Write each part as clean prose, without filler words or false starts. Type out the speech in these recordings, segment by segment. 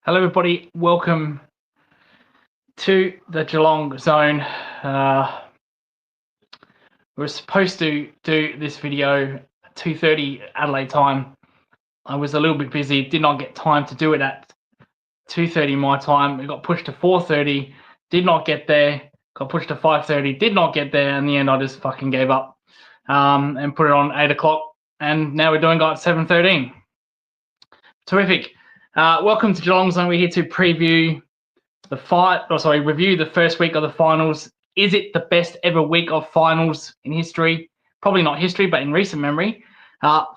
Hello, everybody. Welcome to the Geelong Zone. We're supposed to do this video at 2:30 Adelaide time. I was a little bit busy, did not get time to do it at 2:30 my time. It got pushed to 4:30, did not get there. Got pushed to 5:30, did not get there. In the end, I just fucking gave up and put it on 8 o'clock. And now we're doing it at 7:13. Terrific. Welcome to Geelong Zone. We're here to preview review the first week of the finals. Is it the best ever week of finals in history? Probably not history, but in recent memory. 3 out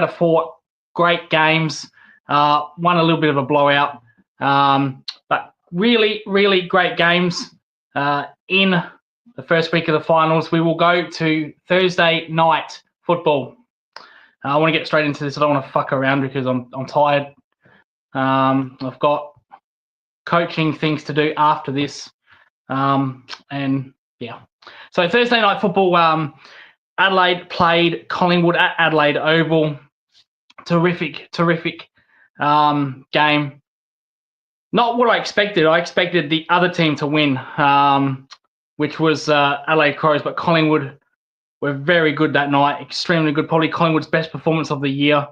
of 4 great games. One a little bit of a blowout, but really, really great games in the first week of the finals. We will go to Thursday night football. I want to get straight into this. I don't want to fuck around because I'm tired. I've got coaching things to do after this. And yeah. So Thursday night football, Adelaide played Collingwood at Adelaide Oval. Terrific game. Not what I expected. I expected the other team to win, which was Adelaide Crows, but Collingwood were very good that night, extremely good. Probably Collingwood's best performance of the year.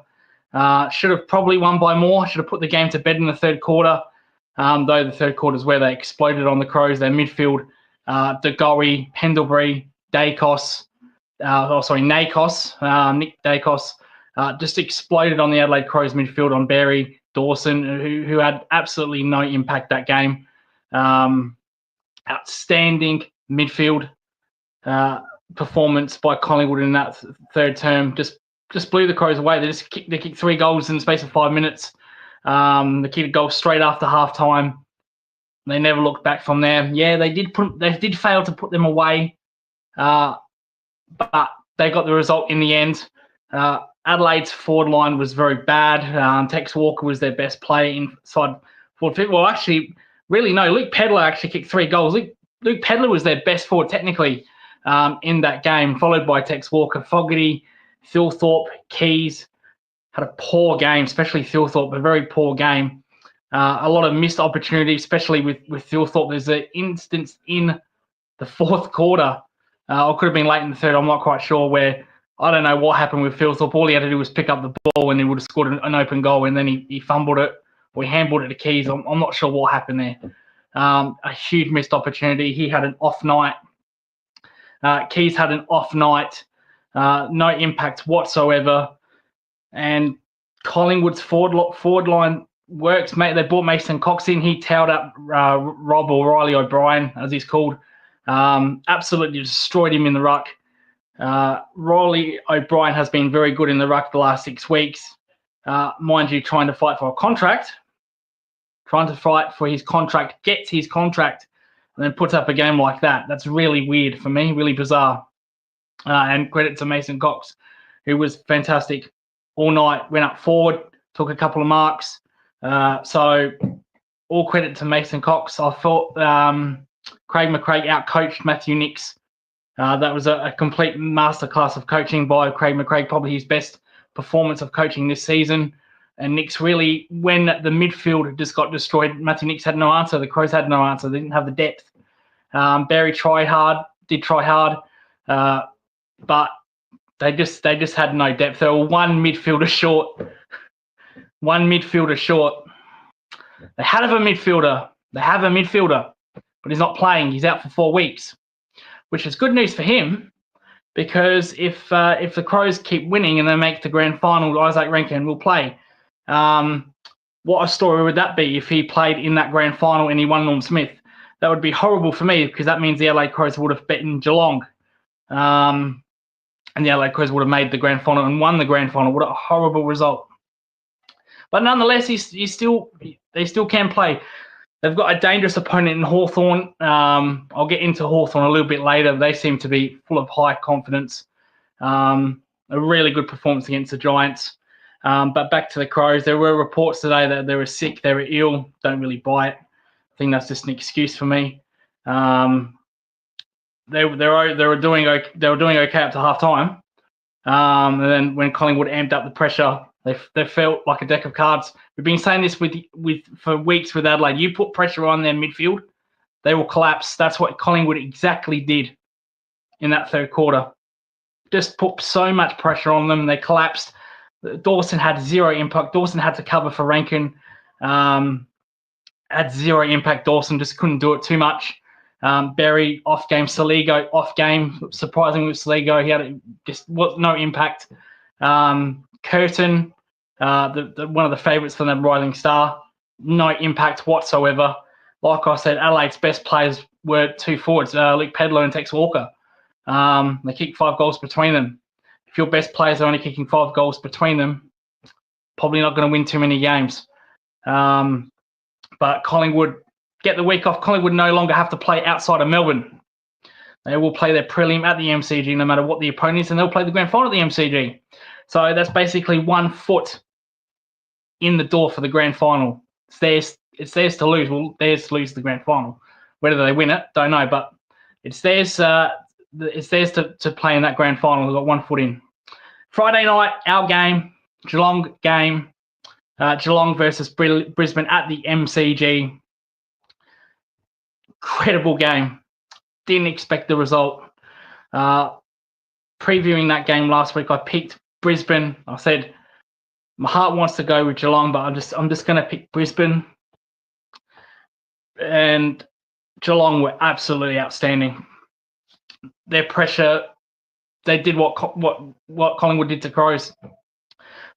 Should have probably won by more. Should have put the game to bed in the third quarter. Though the third quarter is where they exploded on the Crows. Their midfield, De Goey, Pendlebury, Nakos, Nick Dacos, just exploded on the Adelaide Crows midfield on Berry, Dawson, who had absolutely no impact that game. Outstanding midfield performance by Collingwood in that third term. Just blew the Crows away. They kicked 3 goals in the space of 5 minutes. They kicked a goal straight after halftime. They never looked back from there. Yeah, they did fail to put them away, but they got the result in the end. Adelaide's forward line was very bad. Tex Walker was their best player inside forward. Well, actually, really no. Luke Pedler actually kicked 3 goals. Luke Pedler was their best forward technically in that game, followed by Tex Walker. Fogarty, Thilthorpe, Keys had a poor game, especially Thilthorpe, a very poor game. A lot of missed opportunities, especially with Thilthorpe. There's an instance in the fourth quarter, or could have been late in the third, I'm not quite sure, where I don't know what happened with Thilthorpe. All he had to do was pick up the ball and he would have scored an open goal, and then he fumbled it or he handballed it to Keys. I'm not sure what happened there. A huge missed opportunity. He had an off night. Keys had an off night. No impact whatsoever. And Collingwood's forward line works. They brought Mason Cox in. He towed up Rob or Riley O'Brien, as he's called. Absolutely destroyed him in the ruck. Riley O'Brien has been very good in the ruck the last 6 weeks. Mind you, trying to fight for his contract, gets his contract, and then puts up a game like that. That's really weird for me, really bizarre. And credit to Mason Cox, who was fantastic all night, went up forward, took a couple of marks. So all credit to Mason Cox. I thought Craig McRae outcoached Matthew Nicks. That was a complete masterclass of coaching by Craig McRae, probably his best performance of coaching this season. And Nicks really, when the midfield just got destroyed, Matthew Nicks had no answer. The Crows had no answer. They didn't have the depth. Barry did try hard, but they just had no depth. They were one midfielder short. They have a midfielder, but he's not playing. He's out for 4 weeks, which is good news for him, because if the Crows keep winning and they make the grand final, Isaac Rankin will play. What a story would that be if he played in that grand final and he won Norm Smith? That would be horrible for me, because that means the LA Crows would have beaten Geelong. And the LA Crows would have made the grand final and won the grand final. What a horrible result. But nonetheless, they still can play. They've got a dangerous opponent in Hawthorn. I'll get into Hawthorn a little bit later. They seem to be full of high confidence. A really good performance against the Giants. But back to the Crows. There were reports today that they were sick, they were ill. Don't really buy it. I think that's just an excuse for me. They were doing okay up to half time. And then when Collingwood amped up the pressure, They felt like a deck of cards. We've been saying this for weeks with Adelaide. You put pressure on their midfield, they will collapse. That's what Collingwood exactly did in that third quarter. Just put so much pressure on them. They collapsed. Dawson had zero impact. Dawson had to cover for Rankin. Had zero impact. Dawson just couldn't do it too much. Berry off game. Saligo off game. Surprisingly with Saligo, he had just no impact. Curtin, one of the favourites for the Rising Star, no impact whatsoever. Like I said, Adelaide's best players were two forwards, Luke Pedler and Tex Walker. They kicked 5 goals between them. If your best players are only kicking 5 goals between them, probably not going to win too many games. But Collingwood get the week off. Collingwood no longer have to play outside of Melbourne. They will play their prelim at the MCG no matter what the opponent is, and they'll play the grand final at the MCG. So that's basically 1 foot in the door for the grand final. It's theirs to lose. Well, theirs to lose the grand final. Whether they win it, don't know, but it's theirs. It's theirs to play in that grand final. They've got 1 foot in. Friday night, our game, Geelong game. Geelong versus Brisbane at the MCG. Incredible game. Didn't expect the result. Previewing that game last week, I picked Brisbane. I said my heart wants to go with Geelong, but I'm just going to pick Brisbane. And Geelong were absolutely outstanding. Their pressure, they did what Collingwood did to Crows.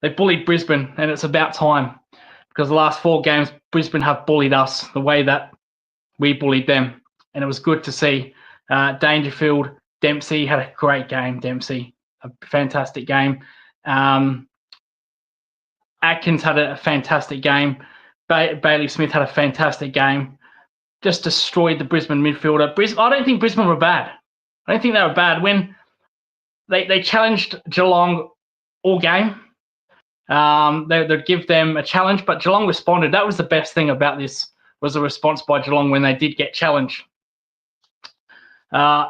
They bullied Brisbane, and it's about time because the last 4 games, Brisbane have bullied us the way that we bullied them, and it was good to see. Dangerfield, Dempsey had a great game. Dempsey, a fantastic game. Atkins had a fantastic game. Bailey Smith had a fantastic game. Just destroyed the Brisbane midfielder. I don't think Brisbane were bad. I don't think they were bad. When they challenged Geelong all game, they'd give them a challenge, but Geelong responded. That was the best thing about this, was the response by Geelong when they did get challenged. I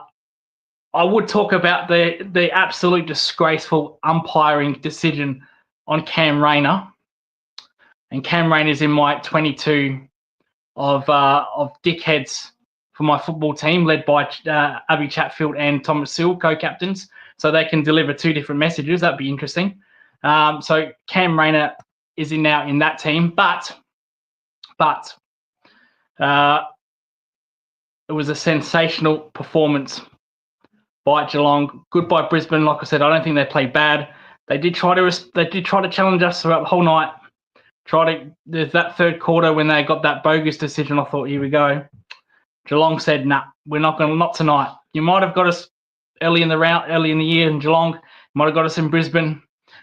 would talk about the absolute disgraceful umpiring decision on Cam Rayner. And Cam Rayner is in my 22 of dickheads for my football team, led by Abby Chatfield and Thomas Sill, co-captains, so they can deliver 2 different messages. That'd be interesting. So Cam Rayner is now in that team, but it was a sensational performance by Geelong. Good by Brisbane. Like I said, I don't think they played bad. They did try to challenge us throughout the whole night. There's that third quarter when they got that bogus decision. I thought, here we go. Geelong said, nah, we're not tonight. You might have got us early in the year in Geelong. Might have got us in Brisbane.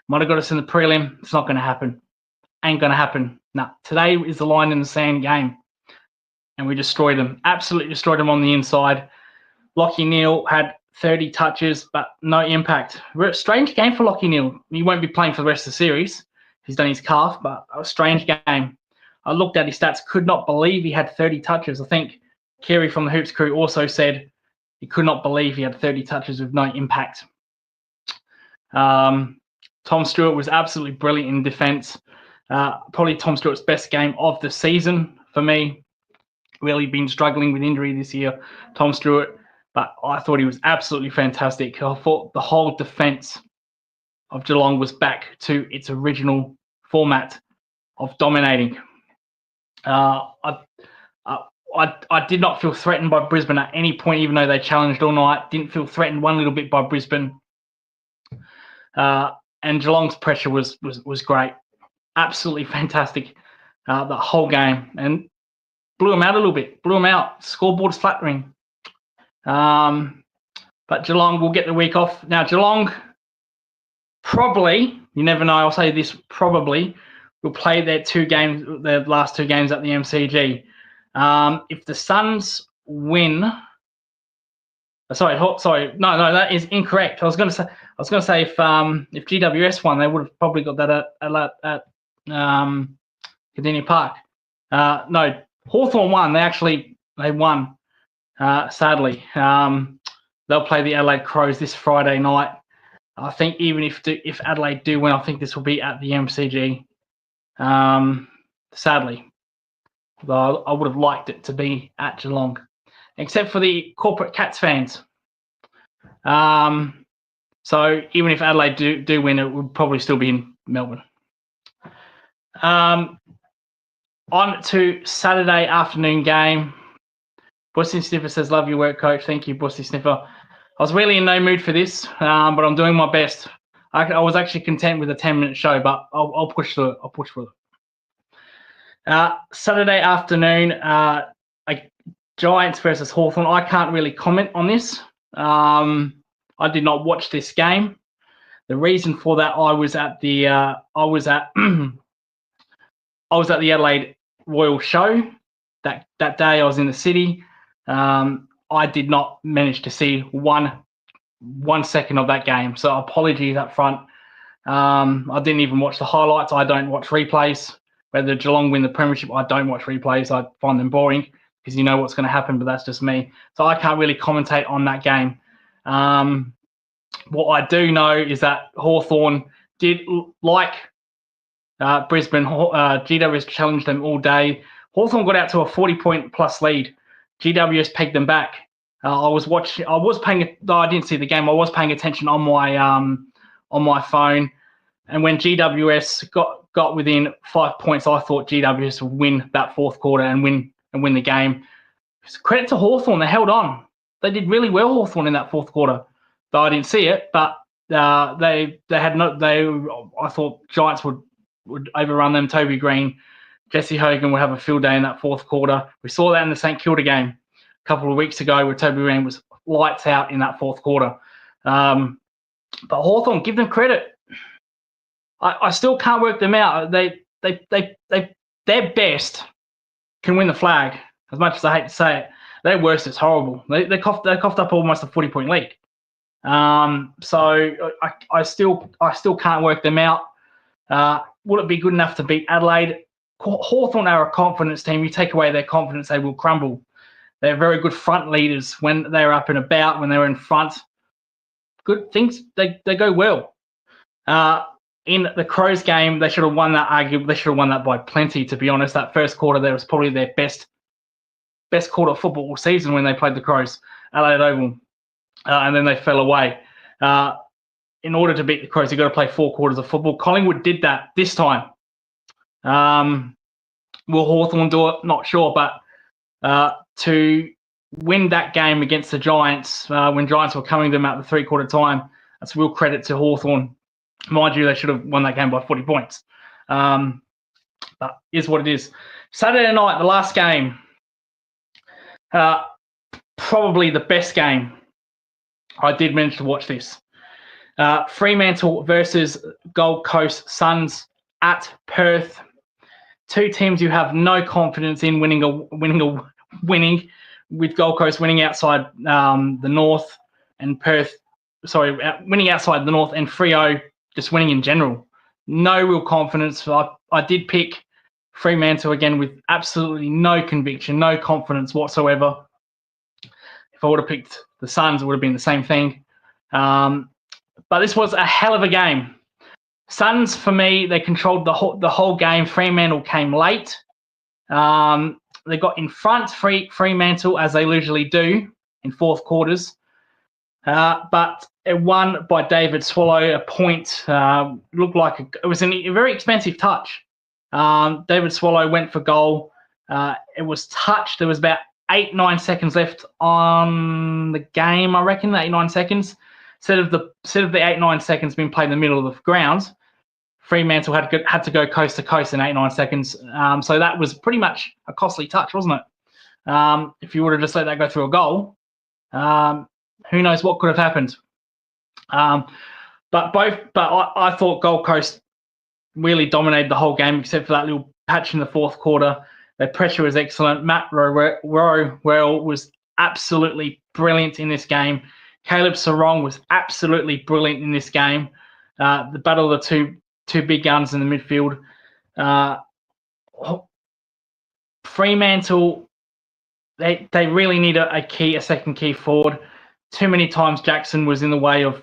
Might have got us in the prelim. It's not going to happen. Ain't going to happen. Nah, today is the line in the sand game. And we destroyed them. Absolutely destroyed them on the inside. Lachie Neale had 30 touches, but no impact. Strange game for Lachie Neale. He won't be playing for the rest of the series. He's done his calf, but a strange game. I looked at his stats, could not believe he had 30 touches. I think Kerry from the Hoops crew also said he could not believe he had 30 touches with no impact. Tom Stewart was absolutely brilliant in defence. Probably Tom Stewart's best game of the season for me. Really been struggling with injury this year, Tom Stewart, but I thought he was absolutely fantastic. I thought the whole defence of Geelong was back to its original format of dominating. I did not feel threatened by Brisbane at any point, even though they challenged all night. Didn't feel threatened one little bit by Brisbane. And Geelong's pressure was great. Absolutely fantastic the whole game. And blew them out a little bit. Blew them out. Scoreboard's flattering. But Geelong will get the week off. Now, Geelong probably, you never know, I'll say this, probably will play their last 2 games at the MCG. If the Suns win, sorry, no, that is incorrect. I was going to say if GWS won, they would have probably got that at Cardinia Park. No, Hawthorn won. They won. Sadly, they'll play the Adelaide Crows this Friday night. I think even if Adelaide do win, I think this will be at the MCG. Sadly, though I would have liked it to be at Geelong, except for the corporate Cats fans. So even if Adelaide do win, it would probably still be in Melbourne. On to Saturday afternoon game. Bussy Sniffer says, "Love your work, coach." Thank you, Bussy Sniffer. I was really in no mood for this, but I'm doing my best. I was actually content with a 10-minute show, but I'll push through it. I'll push through it. Saturday afternoon, Giants versus Hawthorn. I can't really comment on this. I did not watch this game. The reason for that, I was at the Adelaide Royal Show that day. I was in the city. I did not manage to see one second of that game, so apologies up front. I didn't even watch the highlights. I don't watch replays. Whether Geelong win the premiership, I don't watch replays. I find them boring because you know what's going to happen, but that's just me. So I can't really commentate on that game. What I do know is that Hawthorn did, like Brisbane, GWS challenged them all day. Hawthorn got out to a 40-point plus lead. GWS pegged them back. I didn't see the game. I was paying attention on my phone, and when GWS got within 5 points, I thought GWS would win that fourth quarter and win the game. So credit to Hawthorn, they held on. They did really well, Hawthorn, in that fourth quarter. Though I didn't see it, but I thought Giants would overrun them. Toby Green, Jesse Hogan would have a field day in that fourth quarter. We saw that in the St Kilda game a couple of weeks ago, where Toby Green was lights out in that fourth quarter. But Hawthorn, give them credit. I still can't work them out. Their best can win the flag. As much as I hate to say it, their worst is horrible. They coughed up almost a 40-point lead. So I still can't work them out. Will it be good enough to beat Adelaide? Hawthorn are a confidence team. You take away their confidence, they will crumble. They're very good front leaders when they're up and about, when they're in front. Good things, they go well. In the Crows game, they should have won that. Arguably, they should have won that by plenty, to be honest. That first quarter, that was probably their best quarter of football all season when they played the Crows, Adelaide Oval. And then they fell away. In order to beat the Crows, you've got to play 4 quarters of football. Collingwood did that this time. Will Hawthorn do it? Not sure. But to win that game against the Giants, when Giants were coming to them at the 3-quarter time, that's real credit to Hawthorn. Mind you, they should have won that game by 40 points. But is what it is. Saturday night, the last game. Probably the best game. I did manage to watch this. Fremantle versus Gold Coast Suns at Perth. 2 teams you have no confidence in winning, with Gold Coast winning outside the North, and winning outside the North, and Freo just winning in general. No real confidence. I did pick Fremantle again with absolutely no conviction, no confidence whatsoever. If I would have picked the Suns, it would have been the same thing. But this was a hell of a game. Suns, for me, they controlled the whole game. Fremantle came late. They got in front, Fremantle, as they usually do in fourth quarters. But it won by David Swallow, a point. Looked like it was a very expensive touch. David Swallow went for goal. It was touched. There was about 8-9 seconds left on the game, I reckon, 8-9 seconds. Instead of the 8-9 seconds being played in the middle of the ground, Fremantle had to go coast to coast in 8-9 seconds. So that was pretty much a costly touch, wasn't it? If you would have just let that go through a goal, who knows what could have happened. But I thought Gold Coast really dominated the whole game, except for that little patch in the fourth quarter. Their pressure was excellent. Matt Rowe was absolutely brilliant in this game. Caleb Sarong was absolutely brilliant in this game. The battle of the two big guns in the midfield. Fremantle, they really need a second key forward too many times Jackson was in the way of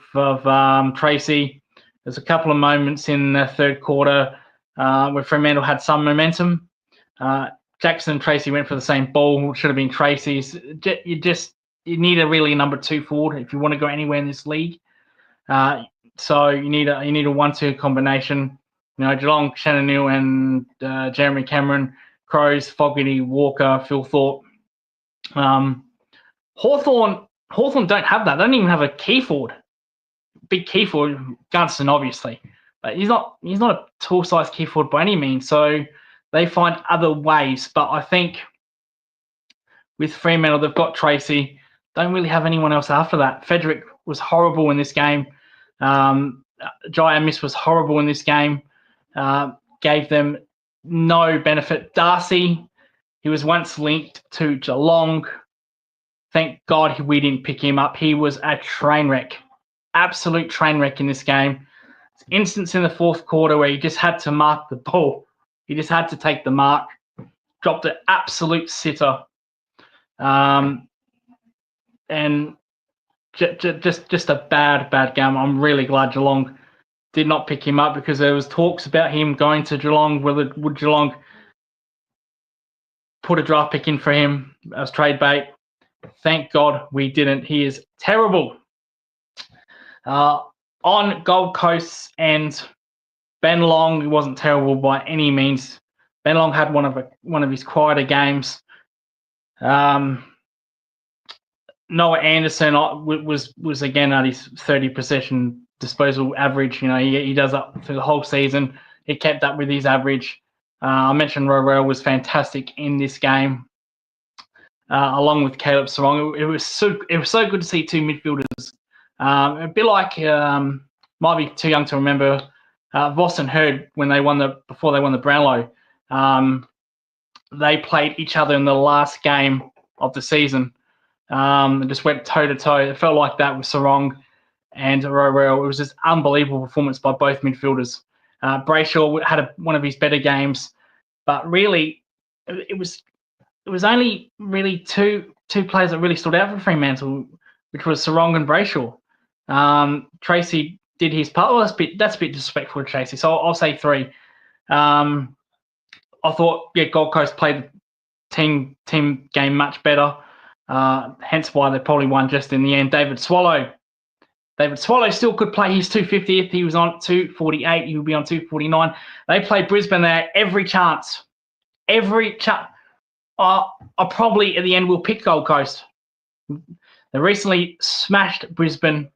Tracy. There's a couple of moments in the third quarter where Fremantle had some momentum. Jackson and Tracy went for the same ball, which should have been Tracy's. You need a really number 2 forward if you want to go anywhere in this league. So you need a 1-2 combination. Geelong, Shannon Neal and Jeremy Cameron, Crows, Fogarty, Walker, Phil Thorpe. Hawthorn don't have that. They don't even have a key forward. Big key forward, Gunston obviously, but he's not a tall-sized key forward by any means. So they find other ways. But I think with Fremantle, they've got Tracy. Don't really have anyone else after that. Frederick was horrible in this game. Jai Amiss was horrible in this game. Gave them no benefit. Darcy, he was once linked to Geelong. Thank God we didn't pick him up. He was a train wreck. Absolute train wreck in this game. Instance in the fourth quarter where he just had to mark the ball. He just had to take the mark. Dropped an absolute sitter. And just a bad game. I'm really glad Geelong did not pick him up because there was talks about him going to Geelong. Would Geelong put a draft pick in for him as trade bait? Thank God we didn't. He is terrible. On Gold Coast and Ben Long, he wasn't terrible by any means. Ben Long had one of his quieter games. Noah Anderson was again at his 30 possession disposal average. He does that for the whole season. He kept up with his average. I mentioned Rowell was fantastic in this game, along with Caleb Sarong. It was so good to see two midfielders. A bit like might be too young to remember Voss and Hurd before they won the Brownlow. They played each other in the last game of the season. It just went toe to toe. It felt like that with Sarong and Rowell. It was just unbelievable performance by both midfielders. Brayshaw had one of his better games, but really, it was only really two players that really stood out for Fremantle, which was Sarong and Brayshaw. Tracy did his part. Well, that's a bit disrespectful to Tracy, so I'll say 3. I thought, Gold Coast played the team game much better. Hence why they probably won just in the end. David Swallow still could play his 250th. He was on 248. He would be on 249. They played Brisbane there every chance. I probably at the end will pick Gold Coast. They recently smashed Brisbane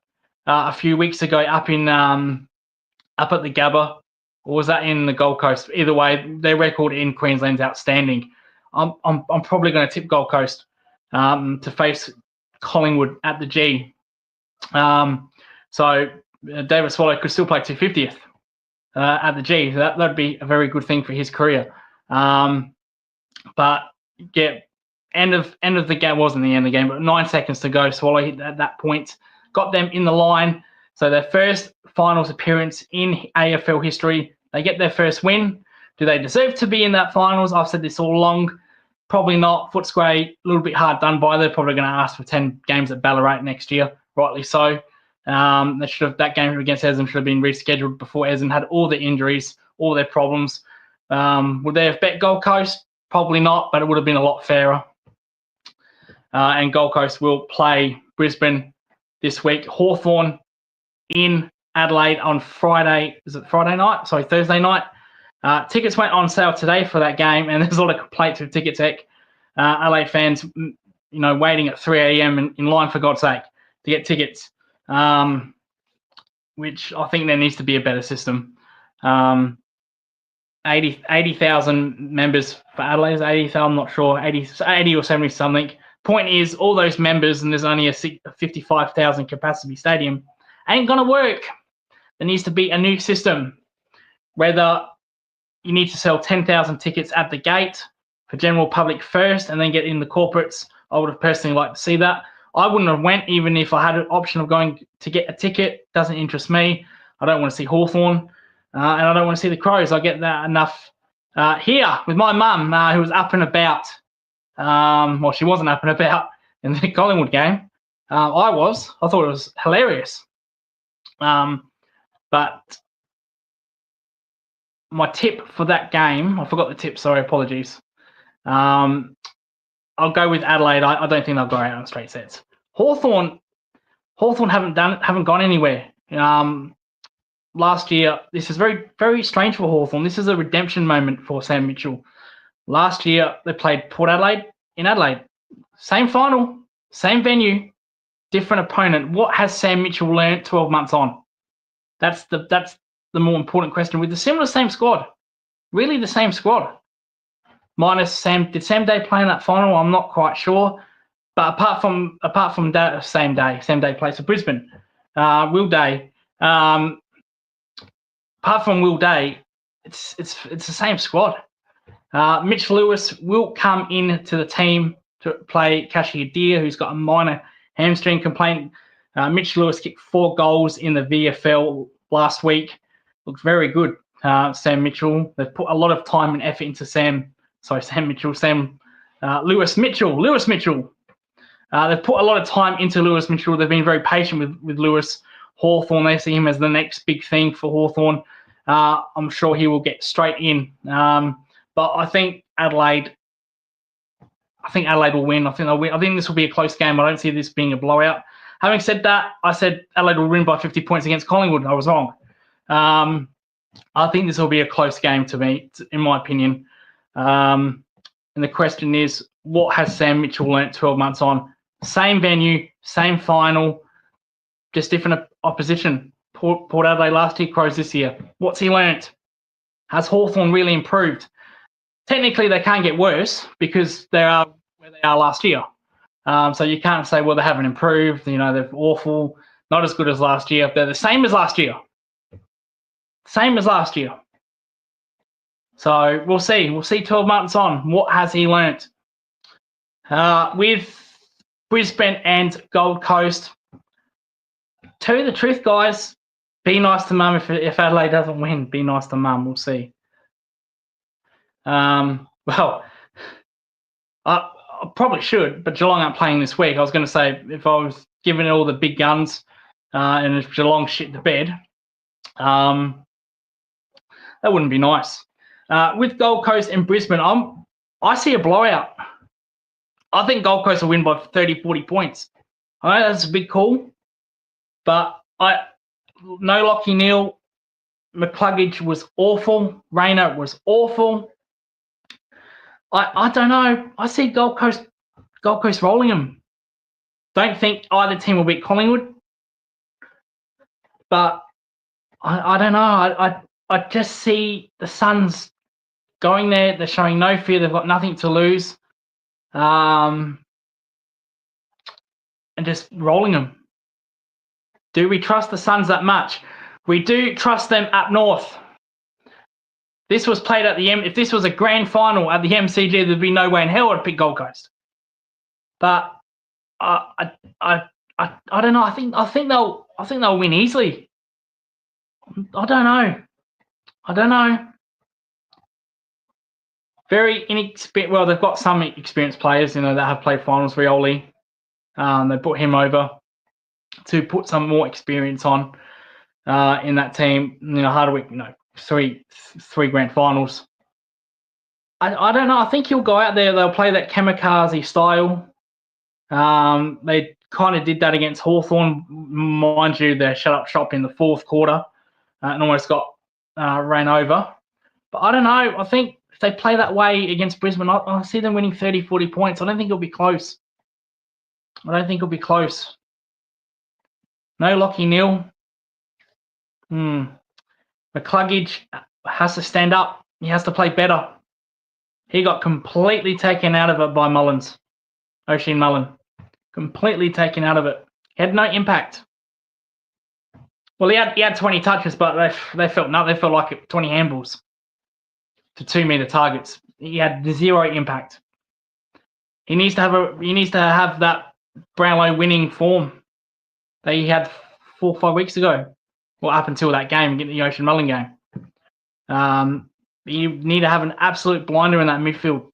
a few weeks ago up at the Gabba. Or was that in the Gold Coast? Either way, their record in Queensland's outstanding. I'm probably going to tip Gold Coast to face Collingwood at the G. So David Swallow could still play 250th at the G. So that'd be a very good thing for his career. But yeah, end of the game wasn't the end of the game, but 9 seconds to go. Swallow hit at that point, got them in the line. So their first finals appearance in AFL history. They get their first win. Do they deserve to be in that finals? I've said this all along. Probably not. Footscray, a little bit hard done by. They're probably going to ask for 10 games at Ballarat next year, rightly so. That game against Essendon should have been rescheduled before Essendon had all the injuries, all their problems. Would they have bet Gold Coast? Probably not, but it would have been a lot fairer. And Gold Coast will play Brisbane this week. Hawthorn in Adelaide on Friday. Is it Friday night? Sorry, Thursday night. Tickets went on sale today for that game, and there's a lot of complaints with Ticket Tech. Adelaide fans, waiting at 3 a.m. in line, for God's sake, to get tickets, which I think there needs to be a better system. 80,000 members for Adelaide. Is 80,000? I'm not sure. 80 or 70 something. Point is, all those members, and there's only a 55,000 capacity stadium, ain't going to work. There needs to be a new system. Whether you need to sell 10,000 tickets at the gate for general public first and then get in the corporates. I would have personally liked to see that. I wouldn't have went even if I had an option of going to get a ticket. Doesn't interest me. I don't want to see Hawthorn, and I don't want to see the Crows. I get that enough here with my mum, who was up and about. Well, she wasn't up and about in the Collingwood game. I thought it was hilarious. But my tip for that game, I forgot the tip. Sorry, apologies. I'll go with Adelaide. I don't think they'll go out on straight sets. Hawthorn haven't gone anywhere. Last year, this is very, very strange for Hawthorn. This is a redemption moment for Sam Mitchell. Last year, they played Port Adelaide in Adelaide. Same final, same venue, different opponent. What has Sam Mitchell learnt 12 months on? That's the more important question. With the same squad, really the same squad. Minus Sam. Did Sam Day play in that final? I'm not quite sure. But apart from that, Sam Day plays for Brisbane. Will Day. Apart from Will Day, it's the same squad. Mitch Lewis will come into the team to play Kashi Adir, who's got a minor hamstring complaint. Mitch Lewis kicked 4 goals in the VFL last week. Looks very good, Sam Mitchell. They've put a lot of time and effort into Lewis Mitchell. They've put a lot of time into Lewis Mitchell. They've been very patient with Lewis. Hawthorn, they see him as the next big thing for Hawthorn. I'm sure he will get straight in. But I think Adelaide will win. I think they'll win. I think this will be a close game. I don't see this being a blowout. Having said that, I said Adelaide will win by 50 points against Collingwood. I was wrong. I think this will be a close game to me, in my opinion. And the question is, what has Sam Mitchell learnt 12 months on? Same venue, same final, just different opposition. Port Adelaide last year, Crows this year. What's he learnt? Has Hawthorn really improved? Technically, they can't get worse because they are where they are last year. So you can't say, well, they haven't improved. They're awful, not as good as last year. They're the same as last year. So we'll see. We'll see 12 months on. What has he learnt? With Brisbane and Gold Coast, tell you the truth, guys, be nice to Mum if Adelaide doesn't win. Be nice to Mum. We'll see. Well, I probably should, but Geelong aren't playing this week. I was going to say, if I was giving it all the big guns and if Geelong shit the bed, that wouldn't be nice. With Gold Coast and Brisbane, I see a blowout. I think Gold Coast will win by 30, 40 points. I know that's a big call, but no Lockie Neal. McCluggage was awful. Rayner was awful. I don't know. I see Gold Coast rolling them. Don't think either team will beat Collingwood, but I don't know. I just see the Suns going there. They're showing no fear. They've got nothing to lose, and just rolling them. Do we trust the Suns that much? We do trust them up north. This was played at the if this was a grand final at the MCG, there'd be no way in hell I'd pick Gold Coast. But I don't know. I think they'll win easily. I don't know. Very inexperienced. Well, they've got some experienced players, that have played finals. Rioli, they put him over to put some more experience on in that team. Hardwick, three grand finals. I don't know. I think he'll go out there. They'll play that kamikaze style. They kind of did that against Hawthorn. Mind you, they shut up shop in the fourth quarter and almost got ran over. But I don't know. I think if they play that way against Brisbane, I see them winning 30, 40 points. I don't think it'll be close. No Lockie Neal. McCluggage has to stand up. He has to play better. He got completely taken out of it by Mullins, Oisin Mullen. Completely taken out of it. He had no impact. Well, he had 20 touches, but they felt like 20 handballs to 2-meter targets. He had zero impact. He needs to have that Brownlow winning form that he had 4 or 5 weeks ago. Well, up until that game, the Oisin Mullen game. You need to have an absolute blinder in that midfield.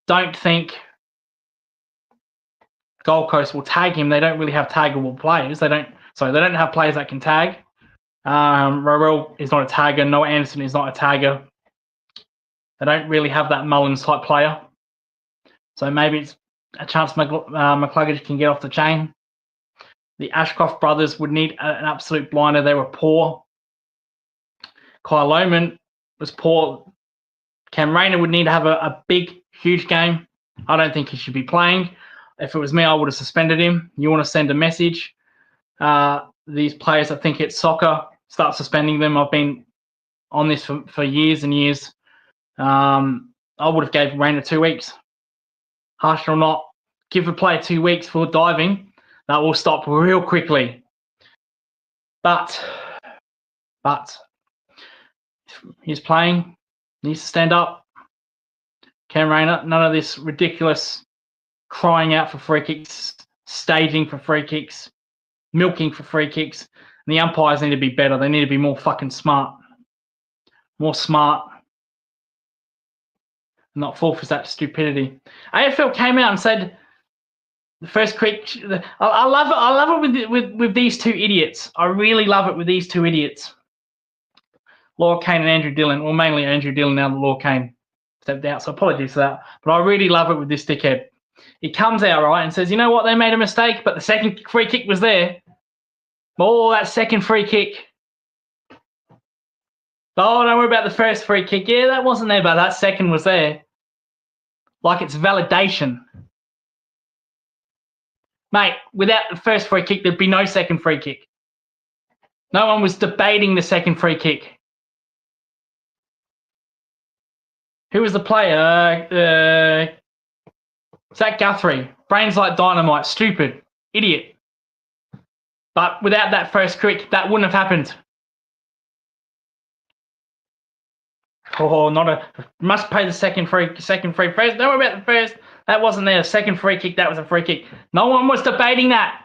Don't think Gold Coast will tag him. They don't really have taggable players. They don't have players that can tag. Rowell is not a tagger. Noah Anderson is not a tagger. They don't really have that Mullins type player. So maybe it's a chance McCluggage can get off the chain. The Ashcroft brothers would need an absolute blinder. They were poor. Kyle Lohmann was poor. Cam Rayner would need to have a big, huge game. I don't think he should be playing. If it was me, I would have suspended him. You want to send a message. These players that think it's soccer, start suspending them. I've been on this for years and years. I would have gave Rayner 2 weeks. Harsh or not, give a player 2 weeks for diving. That will stop real quickly. But he's playing, needs to stand up. Cam Rayner, none of this ridiculous crying out for free kicks, staging for free kicks, milking for free kicks. And the umpires need to be better. They need to be more fucking smart. More smart. Not fall for that stupidity. AFL came out and said the first quick. I love it. I love it with these two idiots. I really love it with these two idiots. Laura Kane and Andrew Dillon. Well, mainly Andrew Dillon now that Laura Kane stepped out. So apologies for that. But I really love it with this dickhead. He comes out right and says, "You know what? They made a mistake, but the second free kick was there. Oh, that second free kick. Oh, don't worry about the first free kick. Yeah, that wasn't there, but that second was there." Like it's validation. Mate, without the first free kick, there'd be no second free kick. No one was debating the second free kick. Who was the player? Zach Guthrie. Brains like dynamite. Stupid. Idiot. But without that first kick, that wouldn't have happened. Oh, must pay the second free. First, don't worry about the first. That wasn't there. Second free kick, that was a free kick. No one was debating that.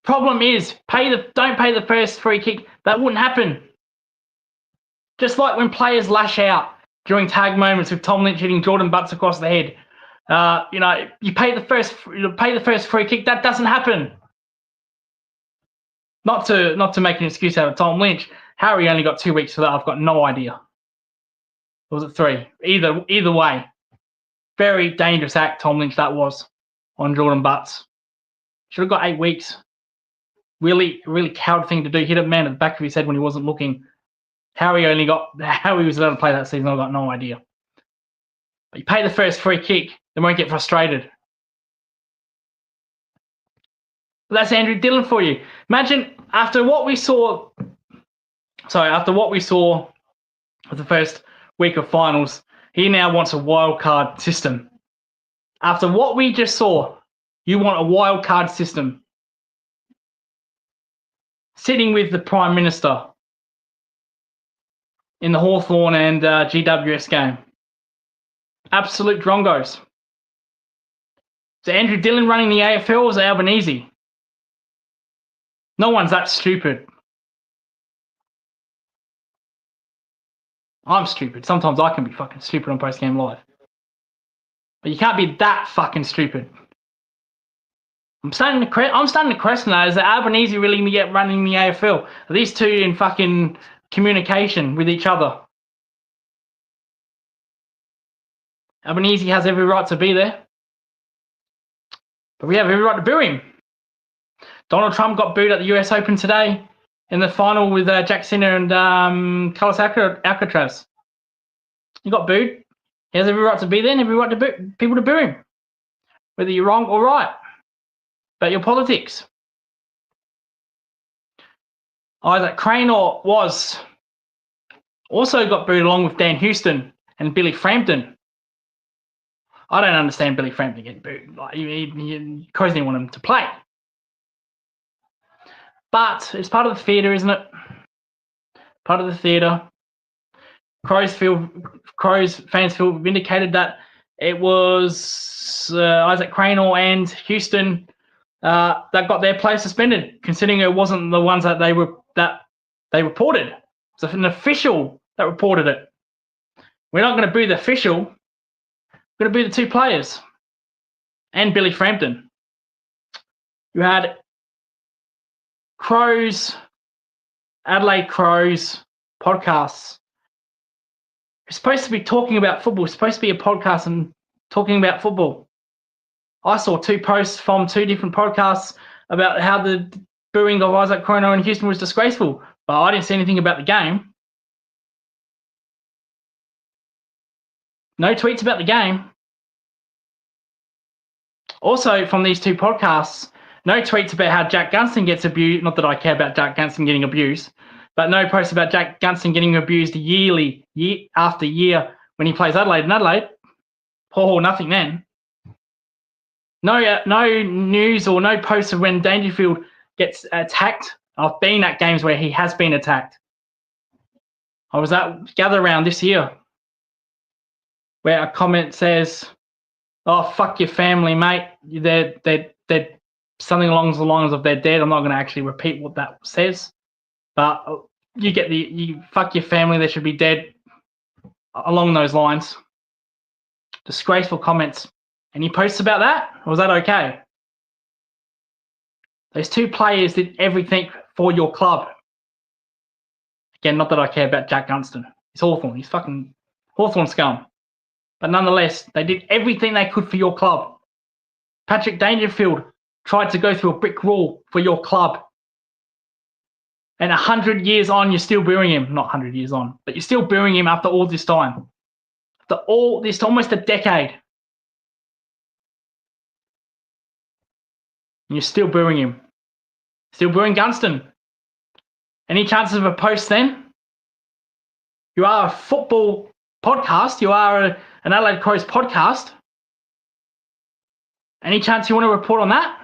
Problem is, don't pay the first free kick. That wouldn't happen. Just like when players lash out during tag moments with Tom Lynch hitting Jordan Butts across the head. You pay the first free kick. That doesn't happen. Not to make an excuse out of Tom Lynch. Harry only got 2 weeks for that. I've got no idea. Or was it 3? Either way. Very dangerous act, Tom Lynch, that was on Jordan Butts. Should have got 8 weeks. Really coward thing to do. Hit a man at the back of his head when he wasn't looking. How he was allowed to play that season, I've got no idea. But you pay the first free kick, they won't get frustrated. But that's Andrew Dillon for you. Imagine after what we saw with the first week of finals, he now wants a wild card system. After what we just saw, you want a wild card system. Sitting with the Prime Minister in the Hawthorn and GWS game. Absolute drongos. Is Andrew Dillon running the AFL or is it Albanese? No one's that stupid. I'm stupid. Sometimes I can be fucking stupid on Post Game Live. But you can't be that fucking stupid. I'm starting to question that. Is that Albanese really going to get running the AFL? Are these two in fucking communication with each other? Albanese has every right to be there. But we have every right to boo him. Donald Trump got booed at the US Open today in the final with Jack Sinner and Carlos Alcaraz. He got booed. He has every right to be there and every right to people to boo him. Whether you're wrong or right. About your politics. Isaac Cranor was also got booed along with Dan Houston and Billy Frampton. I don't understand Billy Frampton getting booed. Like, Crows didn't want him to play. But it's part of the theatre, isn't it? Part of the theatre. Crows fans feel vindicated that it was Isaac Cranor and Houston that got their players suspended, considering it wasn't the ones that they reported. It's an official that reported it. We're not going to boo the official, going to be the two players and Billy Frampton. You had Adelaide Crows podcasts. You're supposed to be talking about football. It's supposed to be a podcast and talking about football. I saw 2 posts from 2 different podcasts about how the booing of Isaac Crono in Houston was disgraceful, but I didn't see anything about the game. No tweets about the game. Also, from these 2 podcasts, no tweets about how Jack Gunston gets abused. Not that I care about Jack Gunston getting abused, but no posts about Jack Gunston getting abused year after year when he plays Adelaide and Adelaide. Oh, nothing then. No news or no posts of when Dangerfield gets attacked. I've been at games where he has been attacked. I was at Gather Round this year where a comment says, "Oh, fuck your family, mate. They're something along the lines of they're dead." I'm not going to actually repeat what that says, but you get you fuck your family. They should be dead. Along those lines. Disgraceful comments. Any posts about that? Or was that okay? Those 2 players did everything for your club. Again, not that I care about Jack Gunston. He's Hawthorn. He's fucking Hawthorn scum. But nonetheless, they did everything they could for your club. Patrick Dangerfield tried to go through a brick wall for your club. And 100 years on, you're still booing him. Not 100 years on, but you're still booing him after all this time. After all this, almost a decade. And you're still booing him. Still booing Gunston. Any chances of a post then? You are a football podcast. You are an Adelaide Crows podcast. Any chance you want to report on that?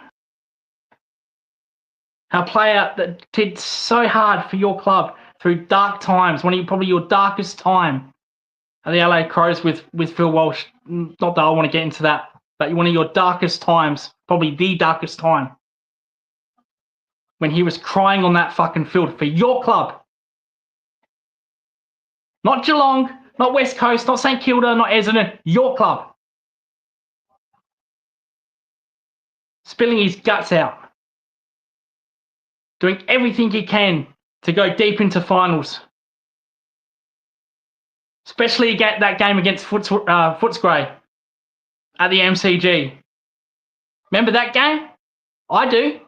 How a player that did so hard for your club through dark times, probably your darkest time at the Adelaide Crows with Phil Walsh. Not that I want to get into that, but one of your darkest times, probably the darkest time, when he was crying on that fucking field for your club. Not Geelong, not West Coast, not St Kilda, not Essendon, your club. Spilling his guts out. Doing everything he can to go deep into finals. Especially that game against Footscray at the MCG. Remember that game? I do.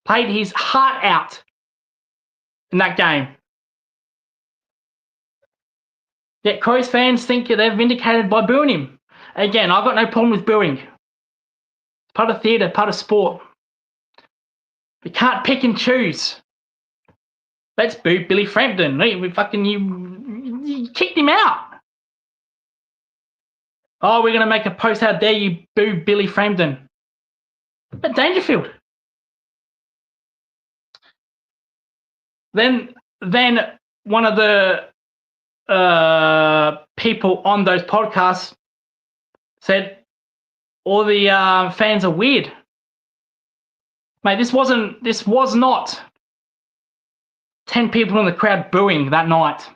Played his heart out in that game. Yet Crows fans think they're vindicated by booing him. Again, I've got no problem with booing. It's part of theatre, part of sport. We can't pick and choose. Let's boo Billy Frampton. You kicked him out. Oh, we're going to make a post. How dare you boo Billy Frampton? But Dangerfield. Then one of the people on those podcasts said all the fans are weird. Mate, this was not 10 people in the crowd booing that night.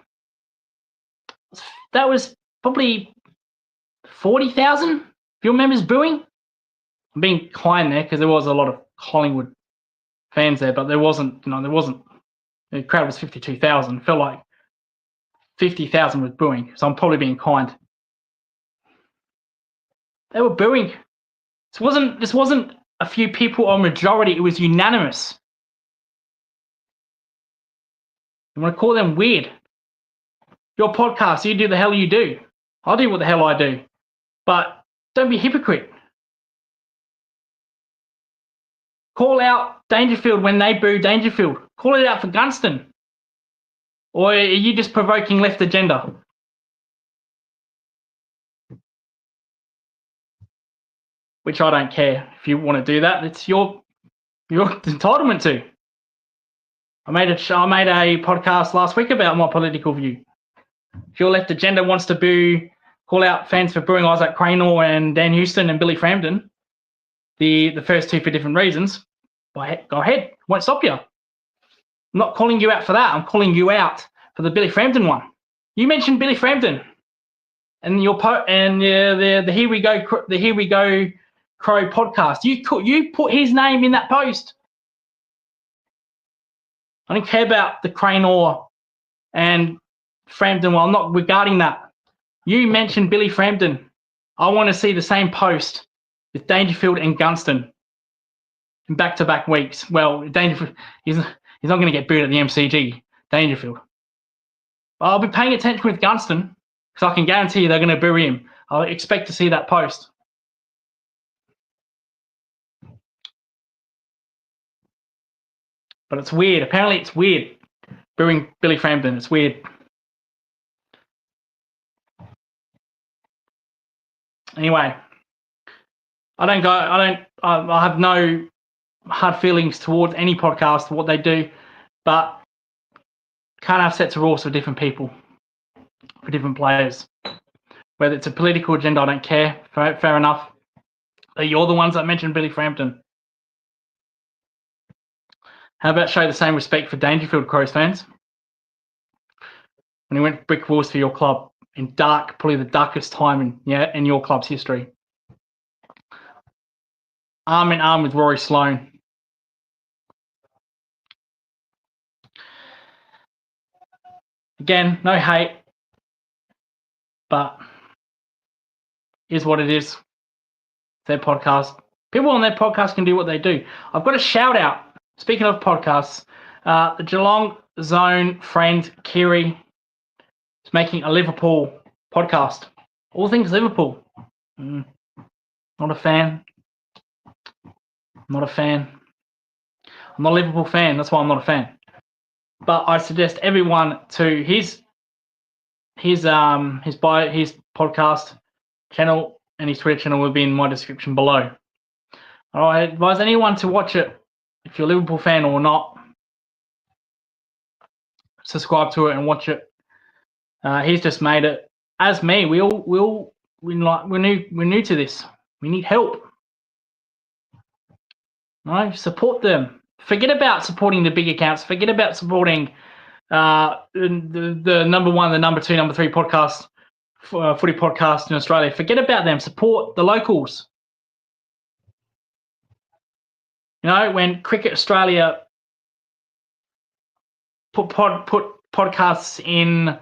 That was probably 40,000 your members booing. I'm being kind there because there was a lot of Collingwood fans there, but there wasn't. The crowd was 52,000. Felt like 50,000 was booing, so I'm probably being kind. They were booing. This wasn't a few people or majority. It was unanimous. You want to call them weird? Your podcast, you do the hell you do. I'll do what the hell I do. But don't be a hypocrite. Call out Dangerfield when they boo Dangerfield. Call it out for Gunston. Or are you just provoking left agenda? Which I don't care. If you want to do that, it's your entitlement to. I made a podcast last week about my political view. If your left agenda wants to call out fans for booing Isaac Cranor and Dan Houston and Billy Frampton, the first two for different reasons, go ahead. Won't stop you. I'm not calling you out for that. I'm calling you out for the Billy Frampton one. You mentioned Billy Frampton. and the Here We Go Crow podcast. You put his name in that post. I don't care about the Cranor and Frampton. Well, I'm not regarding that. You mentioned Billy Frampton. I want to see the same post with Dangerfield and Gunston in back-to-back weeks. Well, Dangerfield, he's not going to get booed at the MCG, Dangerfield. But I'll be paying attention with Gunston because I can guarantee you they're going to boo him. I'll expect to see that post. But it's weird. Apparently it's weird booing Billy Frampton. It's weird. Anyway, I have no hard feelings towards any podcast, what they do, but can't have sets of rules for different people, for different players. Whether it's a political agenda, I don't care. Fair enough. But you're the ones that mentioned Billy Frampton. How about show the same respect for Dangerfield, Crows fans? When he went brick walls for your club in probably the darkest time in your club's history. Arm in arm with Rory Sloane. Again, no hate, but is what it is. Their podcast. People on their podcast can do what they do. I've got a shout out. Speaking of podcasts, the Geelong Zone friend Kiri is making a Liverpool podcast. All things Liverpool. Not a fan. I'm not a Liverpool fan. That's why I'm not a fan. But I suggest everyone to his podcast channel and his Twitter channel will be in my description below. I advise anyone to watch it if you're a Liverpool fan or not. Subscribe to it and watch it. He's just made it. As me, we're new to this. We need help. No, support them. Forget about supporting the big accounts. Forget about supporting the number one, the number two, number three podcast, footy podcast in Australia. Forget about them. Support the locals. You know, when Cricket Australia put podcasts in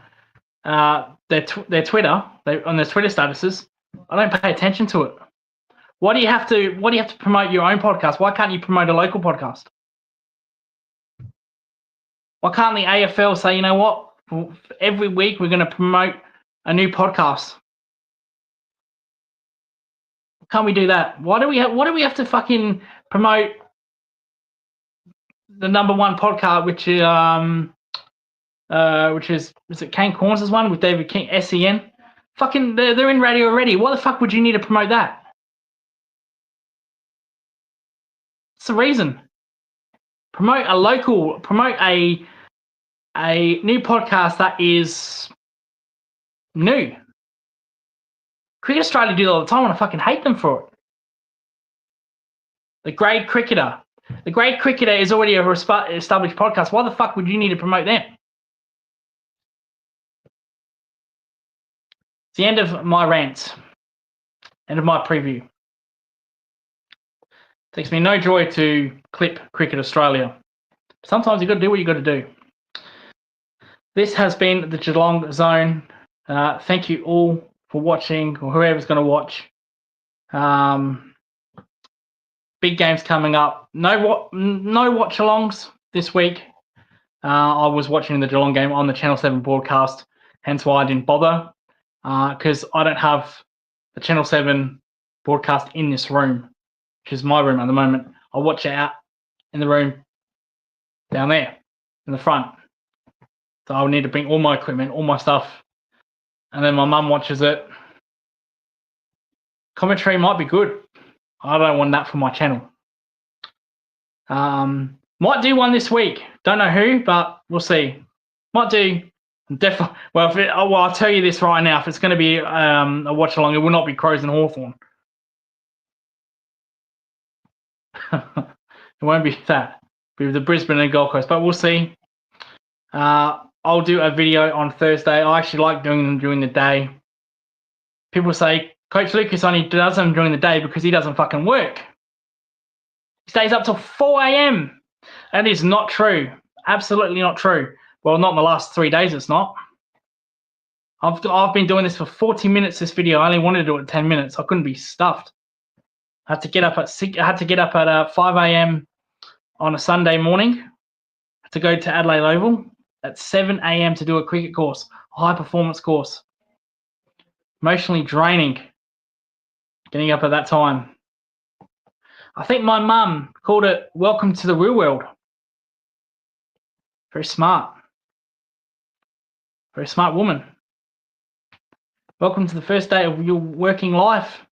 their Twitter, on their Twitter statuses, I don't pay attention to it. Why do you have to promote your own podcast? Why can't you promote a local podcast? Why can't the AFL say, you know what, every week we're going to promote a new podcast? Can't we do that? Why do we have to fucking promote the number one podcast, which is it Kane Corns' one with David King, SEN? Fucking, they're in radio already. Why the fuck would you need to promote that? What's the reason? Promote a new podcast that is new. Cricket Australia do it all the time and I fucking hate them for it. The Grade Cricketer. The Grade Cricketer is already a established podcast. Why the fuck would you need to promote them? It's the end of my rant. End of my preview. It takes me no joy to clip Cricket Australia. Sometimes you've got to do what you've got to do. This has been the Geelong Zone. Thank you all for watching, or whoever's going to watch. Big games coming up. No watch-alongs this week. I was watching the Geelong game on the Channel 7 broadcast, hence why I didn't bother, because I don't have the Channel 7 broadcast in this room, which is my room at the moment. I'll watch it out in the room down there in the front. So I'll need to bring all my equipment, all my stuff, and then my mum watches it. Commentary might be good. I don't want that for my channel. Might do one this week. Don't know who, but we'll see. Might do. Definitely. Well, I'll tell you this right now. If it's going to be a watch along, it will not be Crows and Hawthorn. It won't be that. It'll be the Brisbane and Gold Coast, but we'll see. I'll do a video on Thursday. I actually like doing them during the day. people say Coach Lucas only does them during the day because he doesn't fucking work. He stays up till 4 a.m. That is not true. Absolutely not true. Well, not in the last 3 days, it's not. I've been doing this for 40 minutes, this video. I only wanted to do it 10 minutes. I couldn't be stuffed. I had to get up at 5 a.m. on a Sunday morning to go to Adelaide Oval at 7 a.m. to do a cricket course, a high-performance course. Emotionally draining getting up at that time. I think my mum called it welcome to the real world. Very smart. Very smart woman. Welcome to the first day of your working life.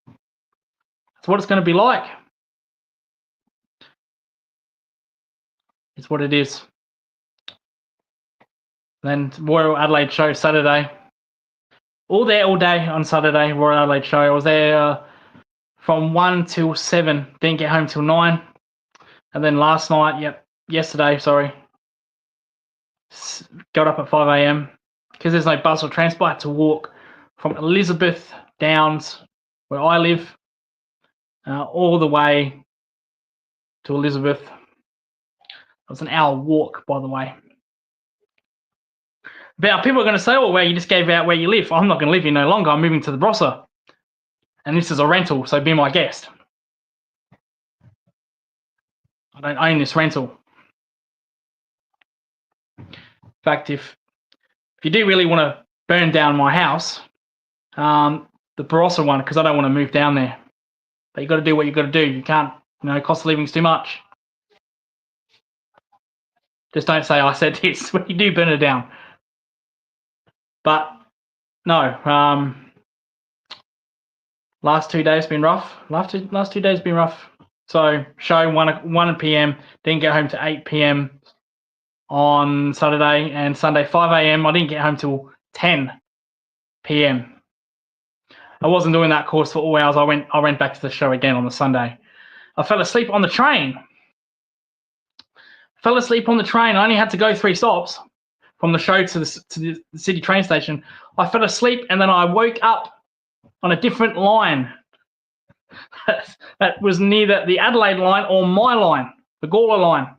That's what it's going to be like. It's what it is. Then Royal Adelaide show Saturday. All there all day on Saturday, Royal Adelaide show. I was there from 1 till 7. Didn't get home till 9. And then yesterday, got up at 5 a.m. because there's no bus or transport. I had to walk from Elizabeth Downs, where I live, all the way to Elizabeth. It was an hour walk, by the way. But people are going to say, well, you just gave out where you live. I'm not going to live here no longer. I'm moving to the Barossa. And this is a rental, so be my guest. I don't own this rental. In fact, if you do really want to burn down my house, the Barossa one, because I don't want to move down there. But you got to do what you got to do. You can't, cost of living's too much. Just don't say I said this when you do burn it down. But no, last 2 days been rough. Last two days been rough. So show 1 p.m. Didn't get home to 8 p.m. on Saturday, and Sunday 5 a.m. I didn't get home till 10 p.m. I wasn't doing that course for all hours. I went back to the show again on the Sunday. I fell asleep on the train. I only had to go 3 stops from the show to the city train station. I fell asleep and then I woke up on a different line. That was neither the Adelaide line or my line, the Gawler line.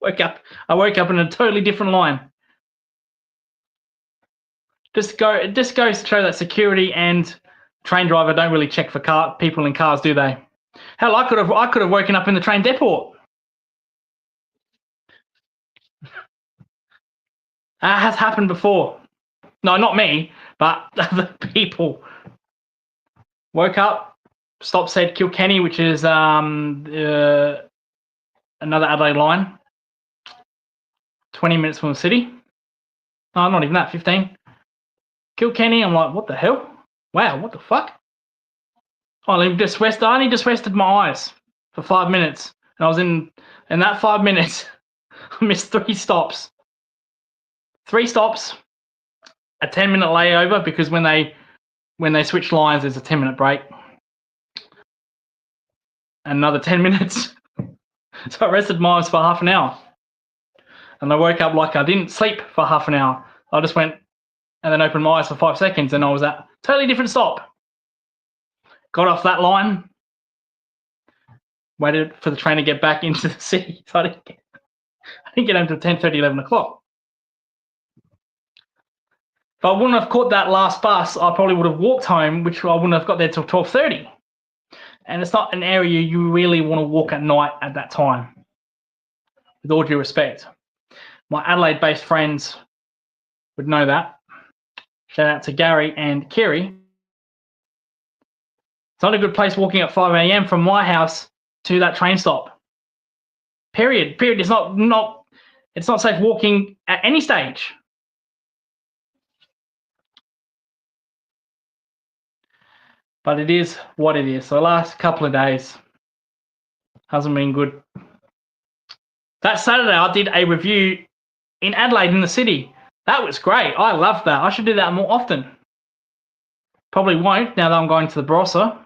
I woke up in a totally different line. It just goes to show that security and train driver don't really check for people in cars, do they? Hell, I could have woken up in the train depot. That has happened before. No, not me, but other people. Woke up, stop said Kilkenny, which is another Adelaide line. 20 minutes from the city. No, not even that, 15. Kilkenny, I'm like, what the hell? Wow, what the fuck? I only just rested my eyes for 5 minutes. And I was in that 5 minutes, I missed 3 stops. 3 stops, a 10-minute layover, because when they switch lines, there's a 10-minute break. Another 10 minutes. So I rested my eyes for half an hour. And I woke up like I didn't sleep for half an hour. I just went and then opened my eyes for 5 seconds and I was at a totally different stop. Got off that line, waited for the train to get back into the city. So I didn't get home until 10:30, 11 o'clock. If I wouldn't have caught that last bus, I probably would have walked home, which I wouldn't have got there till 12:30. And it's not an area you really want to walk at night at that time, with all due respect. My Adelaide-based friends would know that. Shout out to Gary and Kiri. It's not a good place walking at 5 a.m. from my house to that train stop. Period. It's not safe walking at any stage. But it is what it is. So the last couple of days hasn't been good. That Saturday I did a review in Adelaide in the city. That was great. I loved that. I should do that more often. Probably won't now that I'm going to the Barossa.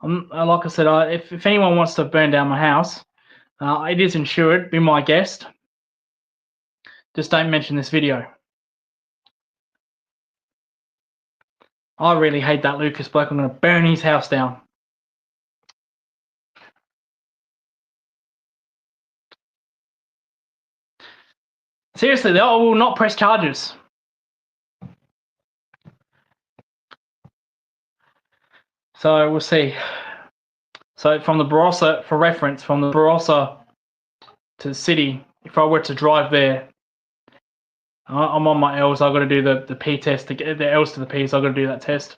Like I said, if anyone wants to burn down my house, it is insured. Be my guest. Just don't mention this video. I really hate that Lucas bloke. I'm going to burn his house down. Seriously, they will not press charges. So we'll see. So from the Barossa, for reference, from the Barossa to the city, if I were to drive there, I'm on my L's, I've got to do the P test, to get the L's to the P's, I've got to do that test.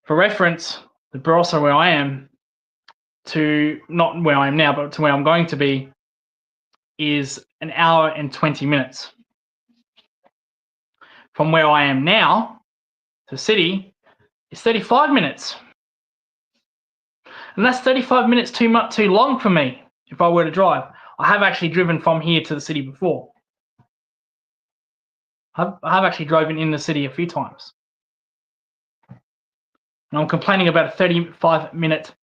For reference, the Barossa where I am to, not where I am now, but to where I'm going to be, is an hour and 20 minutes. From where I am now to the city is 35 minutes. And that's 35 minutes too long for me if I were to drive. I have actually driven from here to the city before. I have actually driven in the city a few times. And I'm complaining about a 35-minute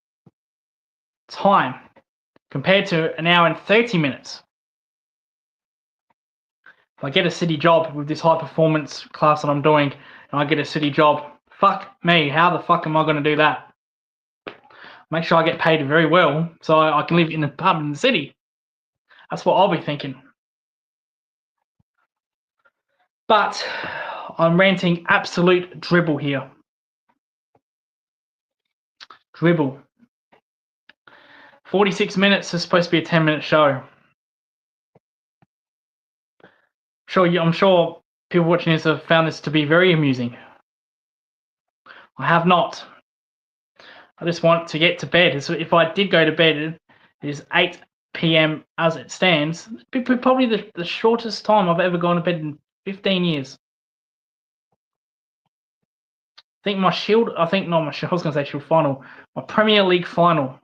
time compared to an hour and 30 minutes. If I get a city job with this high performance class that I'm doing, and I get a city job, fuck me, how the fuck am I going to do that? Make sure I get paid very well so I can live in an apartment in the city. That's what I'll be thinking. But I'm ranting absolute dribble here. Dribble. 46 minutes is supposed to be a 10-minute show. I'm sure people watching this have found this to be very amusing. I have not. I just want to get to bed. So if I did go to bed, it is 8 p.m. as it stands. It's probably the shortest time I've ever gone to bed in 15 years. I think I was going to say Shield final. My Premier League final.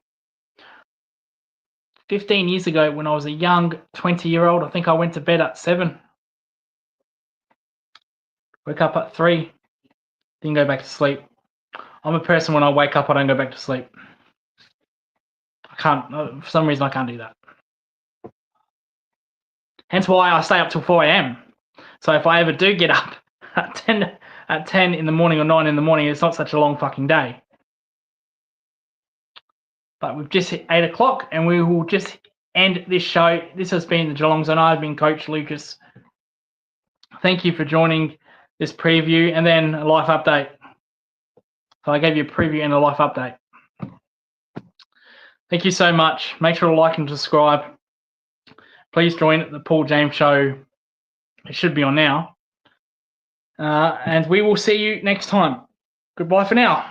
15 years ago when I was a young 20-year-old, I think I went to bed at 7. Woke up at 3. Didn't go back to sleep. I'm a person, when I wake up, I don't go back to sleep. I can't, for some reason I can't do that. Hence why I stay up till 4 a.m. So if I ever do get up at 10 in the morning or 9 in the morning, it's not such a long fucking day. But we've just hit 8 o'clock and we will just end this show. This has been the Geelong Zone. I've been Coach Lucas. Thank you for joining this preview and then a life update. So I gave you a preview and a life update. Thank you so much. Make sure to like and subscribe. Please join the Paul James Show. It should be on now. And we will see you next time. Goodbye for now.